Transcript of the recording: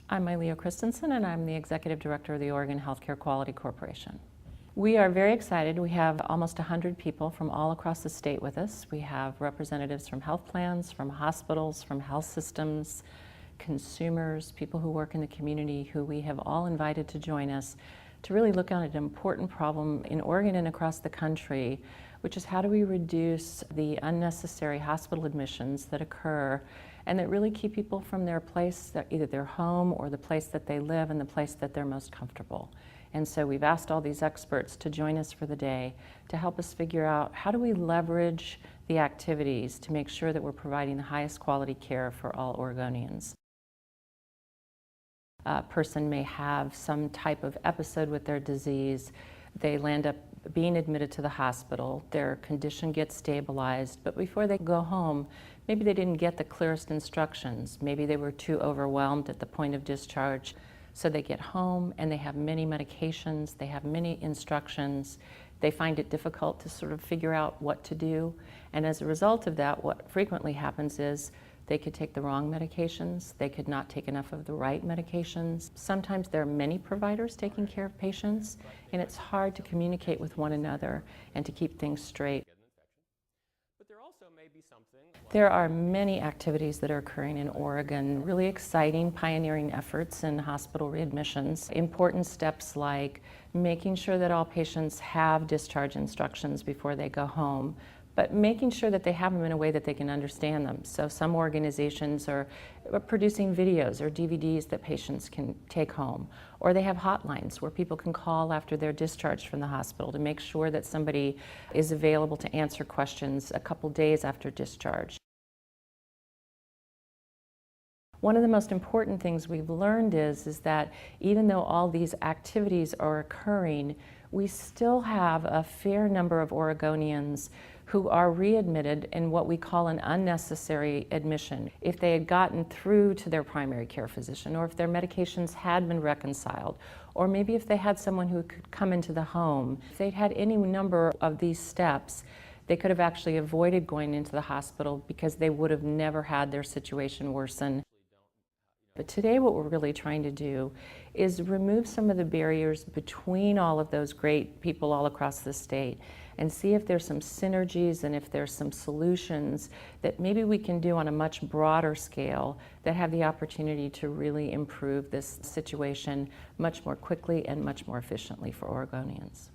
I'm Mylia Christensen, and I'm the Executive Director of the Oregon Healthcare Quality Corporation. We are very excited. We have almost 100 people from all across the state with us. We have representatives from health plans, from hospitals, from health systems, consumers, people who work in the community, who we have all invited to join us to really look at an important problem in Oregon and across the country, which is how do we reduce the unnecessary hospital admissions that occur and that really keep people from their place, either their home or the place that they live and the place that they're most comfortable. And so we've asked all these experts to join us for the day to help us figure out how do we leverage the activities to make sure that we're providing the highest quality care for all Oregonians. A person may have some type of episode with their disease. They land up being admitted to the hospital. Their condition gets stabilized, but before they go home, maybe they didn't get the clearest instructions. Maybe they were too overwhelmed at the point of discharge. So they get home and they have many medications, they have many instructions. They find it difficult to sort of figure out what to do. And as a result of that, what frequently happens is they could take the wrong medications, they could not take enough of the right medications. Sometimes there are many providers taking care of patients, and it's hard to communicate with one another and to keep things straight. There are many activities that are occurring in Oregon, really exciting, pioneering efforts in hospital readmissions. Important steps like making sure that all patients have discharge instructions before they go home, but making sure that they have them in a way that they can understand them. So some organizations are producing videos or DVDs that patients can take home, or they have hotlines where people can call after they're discharged from the hospital to make sure that somebody is available to answer questions a couple days after discharge. One of the most important things we've learned is that even though all these activities are occurring, we still have a fair number of Oregonians who are readmitted in what we call an unnecessary admission. If they had gotten through to their primary care physician, or if their medications had been reconciled, or maybe if they had someone who could come into the home, if they'd had any number of these steps, they could have actually avoided going into the hospital because they would have never had their situation worsen. But today what we're really trying to do is remove some of the barriers between all of those great people all across the state and see if there's some synergies and if there's some solutions that maybe we can do on a much broader scale that have the opportunity to really improve this situation much more quickly and much more efficiently for Oregonians.